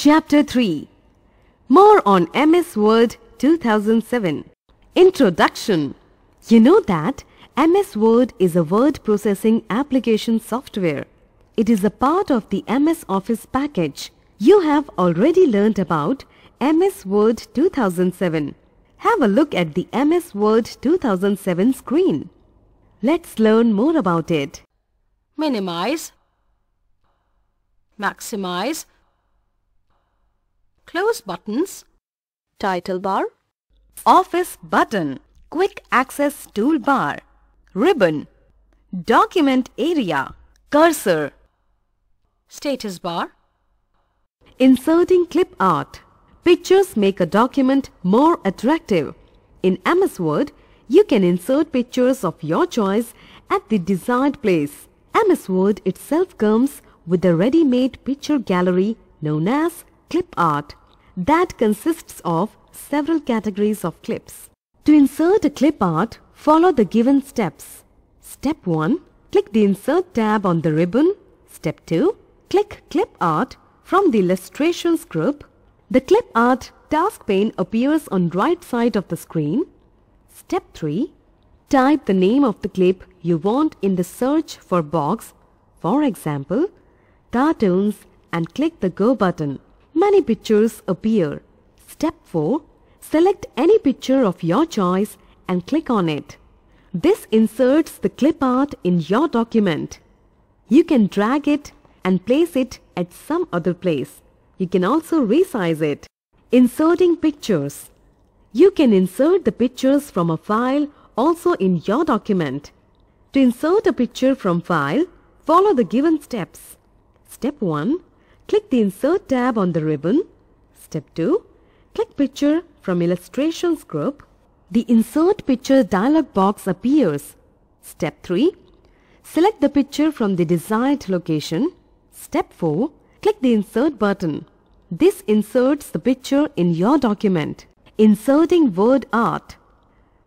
Chapter 3. More on MS Word 2007. Introduction. You know that MS Word is a word processing application software. It is a part of the MS Office package. You have already learnt about MS Word 2007. Have a look at the MS Word 2007 screen. Let's learn more about it. Minimize, maximize, close buttons, title bar, Office button, quick access toolbar, ribbon, document area, cursor, status bar, inserting clip art. Pictures make a document more attractive. In MS Word, you can insert pictures of your choice at the desired place. MS Word itself comes with a ready-made picture gallery known as clip art that consists of several categories of clips. To insert a clip art, follow the given steps. Step 1. Click the Insert tab on the ribbon. Step 2. Click Clip Art from the Illustrations group. The Clip Art task pane appears on right side of the screen. Step 3. Type the name of the clip you want in the search for box, for example, cartoons, and click the Go button. Many pictures appear. Step 4. Select any picture of your choice and click on it. This inserts the clip art in your document. You can drag it and place it at some other place. You can also resize it. Inserting pictures. You can insert the pictures from a file also in your document. To insert a picture from file, follow the given steps. Step 1. Click the Insert tab on the ribbon. Step 2. Click Picture from Illustrations group. The Insert Picture dialog box appears. Step 3. Select the picture from the desired location. Step 4. Click the Insert button. This inserts the picture in your document. Inserting word art.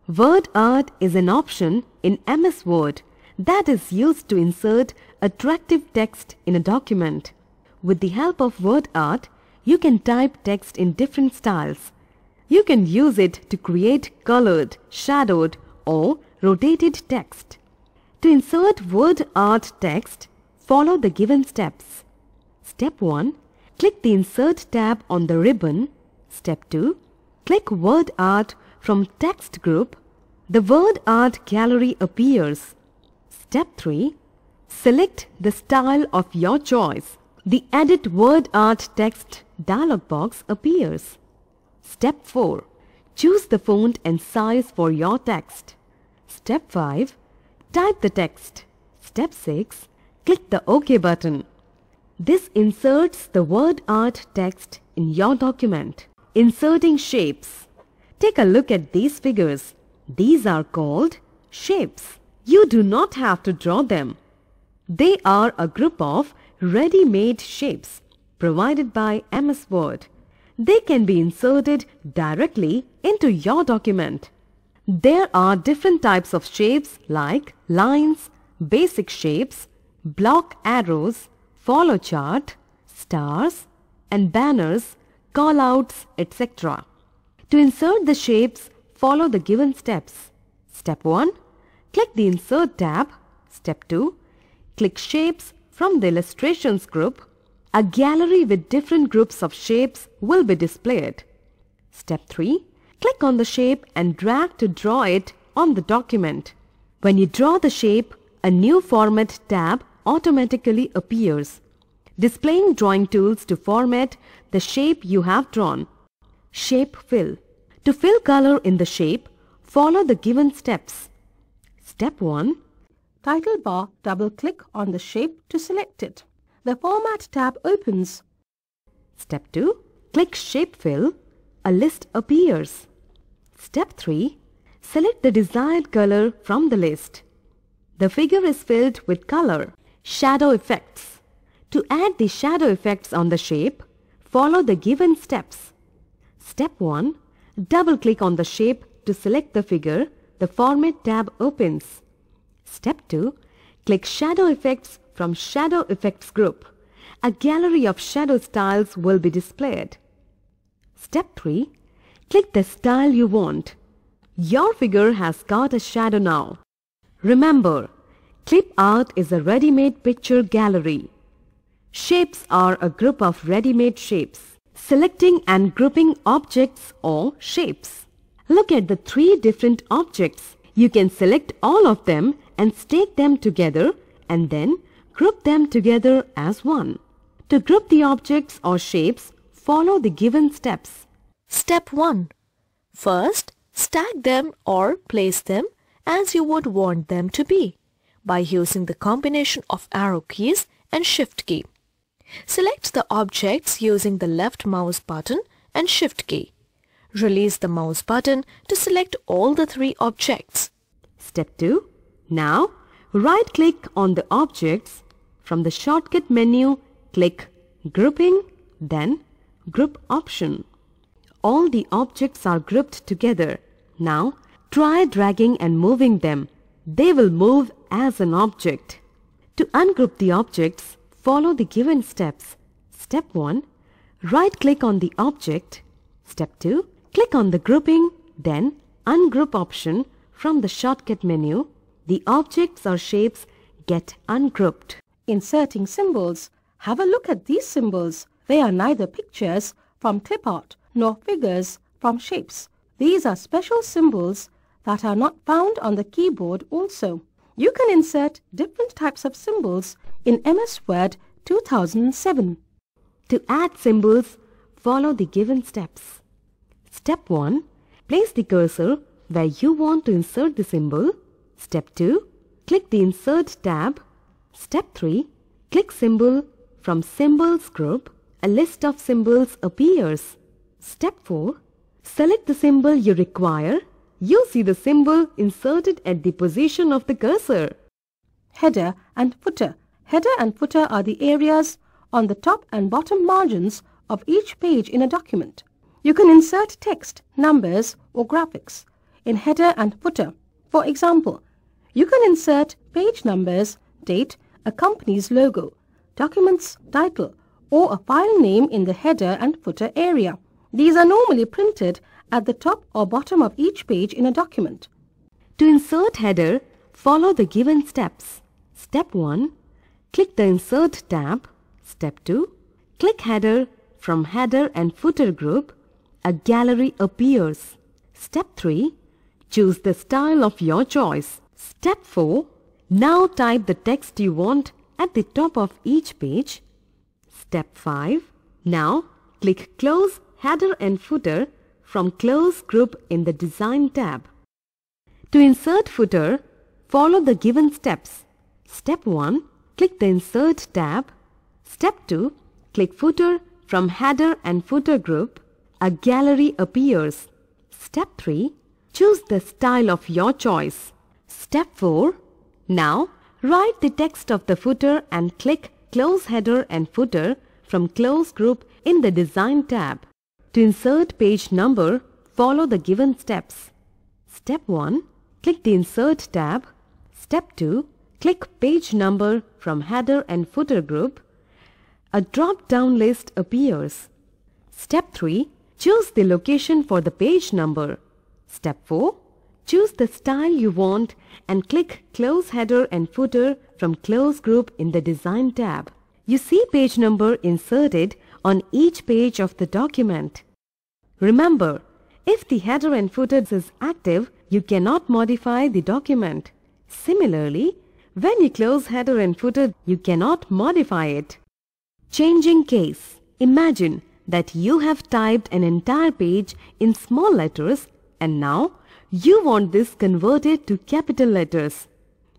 Word art is an option in MS Word that is used to insert attractive text in a document. With the help of word art, you can type text in different styles. You can use it to create colored, shadowed, or rotated text. To insert word art text, follow the given steps. Step 1. Click the Insert tab on the ribbon. Step 2. Click Word Art from Text group. The Word Art gallery appears. Step 3. Select the style of your choice. The Edit Word Art Text dialog box appears. Step 4. Choose the font and size for your text. Step 5. Type the text. Step 6. Click the OK button. This inserts the word art text in your document. Inserting shapes. Take a look at these figures. These are called shapes. You do not have to draw them. They are a group of ready-made shapes provided by MS Word. They can be inserted directly into your document. There are different types of shapes like lines, basic shapes, block arrows, follow chart, stars, and banners, callouts, etc. To insert the shapes, follow the given steps. Step 1. Click the Insert tab. Step 2. Click Shapes from the Illustrations group. A gallery with different groups of shapes will be displayed. Step 3. Click on the shape and drag to draw it on the document. When you draw the shape, a new Format tab automatically appears, displaying drawing tools to format the shape you have drawn. Shape Fill. To fill color in the shape, follow the given steps. Step 1. title bar, double-click on the shape to select it. The Format tab opens. Step 2. Click Shape Fill. A list appears. Step 3. Select the desired color from the list. The figure is filled with color. Shadow Effects. To add the shadow effects on the shape, follow the given steps. Step 1. Double-click on the shape to select the figure. The Format tab opens. Step 2. Click Shadow Effects from Shadow Effects group. a gallery of shadow styles will be displayed. Step 3. Click the style you want. Your figure has got a shadow now. Remember, clip art is a ready-made picture gallery. Shapes are a group of ready-made shapes. Selecting and grouping objects or shapes. Look at the 3 different objects. You can select all of them and stake them together and then group them together as one. To group the objects or shapes, follow the given steps. Step 1. First, stack them or place them as you would want them to be by using the combination of arrow keys and shift key. Select the objects using the left mouse button and shift key. Release the mouse button to select all the 3 objects. Step 2. Now, right-click on the objects. From the shortcut menu, click Grouping, then Group option. All the objects are grouped together. Now, try dragging and moving them. They will move as an object. To ungroup the objects, follow the given steps. Step 1. Right-click on the object. Step 2. Click on the grouping, then ungroup option from the shortcut menu. The objects or shapes get ungrouped. Inserting symbols. Have a look at these symbols. They are neither pictures from clip art nor figures from shapes. These are special symbols that are not found on the keyboard also. You can insert different types of symbols in MS Word 2007. To add symbols, follow the given steps. Step 1. Place the cursor where you want to insert the symbol. Step 2. Click the Insert tab. Step 3. Click Symbol. From Symbols group, a list of symbols appears. Step 4. Select the symbol you require. You see the symbol inserted at the position of the cursor. Header and footer. Header and footer are the areas on the top and bottom margins of each page in a document. You can insert text, numbers or graphics in header and footer. For example, you can insert page numbers, date, a company's logo, document's title or a file name in the header and footer area. These are normally printed at the top or bottom of each page in a document. To insert header, follow the given steps. Step 1. Click the Insert tab. Step 2. Click Header. From Header and Footer group, a gallery appears. Step 3. Choose the style of your choice. Step 4. Now type the text you want at the top of each page. Step 5. Now click Close Header and Footer from Close group in the Design tab. To insert footer, follow the given steps. Step 1. Click the Insert tab. Step 2. Click Footer. From Header and Footer group, a gallery appears. Step 3. Choose the style of your choice. Step 4. Now, write the text of the footer and click Close Header and Footer from Close group in the Design tab. To insert page number, follow the given steps. Step 1. Click the Insert tab. Step 2. Click Page number from Header and Footer group. A drop-down list appears. Step 3. Choose the location for the page number. Step 4. Choose the style you want and click Close Header and Footer from Close group in the Design tab. You see page number inserted on each page of the document. Remember, if the header and footer is active, you cannot modify the document. Similarly, when you close header and footer, you cannot modify it. Changing case. Imagine that you have typed an entire page in small letters and now you want this converted to capital letters.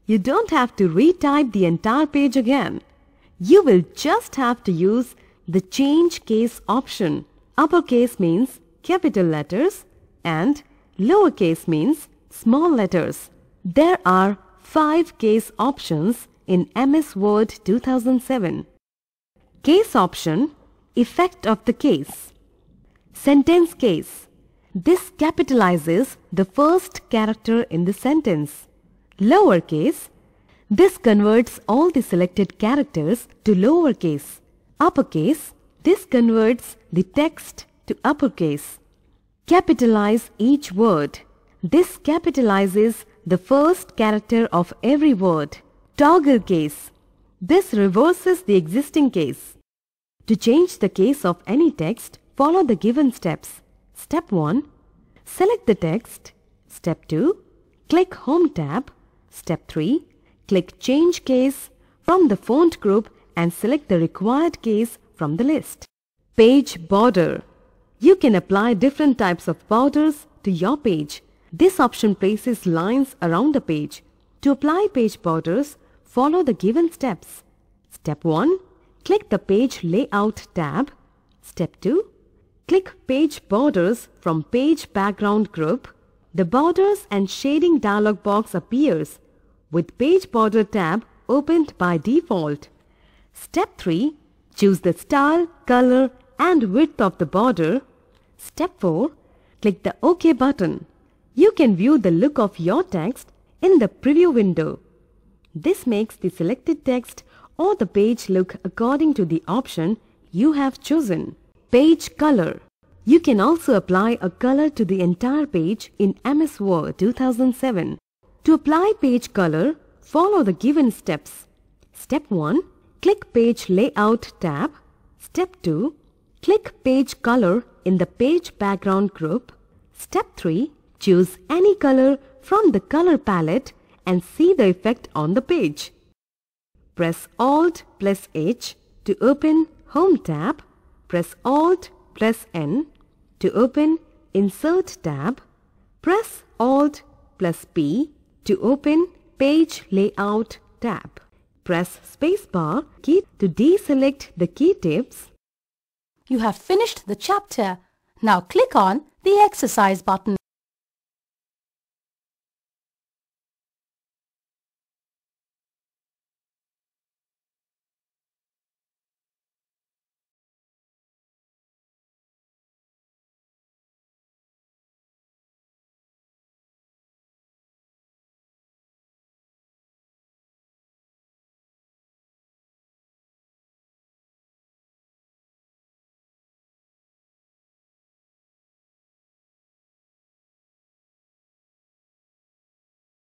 You don't have to retype the entire page again. You will just have to use the Change Case option. Uppercase means capital letters and lowercase means small letters. There are 5 case options in MS Word 2007. Case option, effect of the case. Sentence case. This capitalizes the first character in the sentence. Lowercase. This converts all the selected characters to lowercase. Uppercase. This converts the text to uppercase. Capitalize each word. This capitalizes the first character of every word. Toggle case. This reverses the existing case. To change the case of any text, follow the given steps. Step 1. Select the text. Step 2. Click Home tab. Step 3. Click Change Case from the font group and select the required case from the list. Page border. You can apply different types of borders to your page. This option places lines around a page. To apply page borders, follow the given steps. Step 1. Click the Page Layout tab. Step 2. Click Page Borders from Page Background group. The Borders and Shading dialog box appears with Page Border tab opened by default. Step 3. Choose the style, color and width of the border. Step 4. Click the OK button. You can view the look of your text in the preview window. This makes the selected text or the page look according to the option you have chosen. Page color. You can also apply a color to the entire page in MS Word 2007. To apply page color, follow the given steps. Step 1. Click Page Layout tab. Step 2. Click Page Color in the Page Background group. Step 3. Choose any color from the color palette and see the effect on the page. Press Alt plus H to open Home tab. Press Alt plus N to open Insert tab. Press Alt plus P to open Page Layout tab. Press Spacebar key to deselect the key tips. You have finished the chapter. Now click on the exercise button.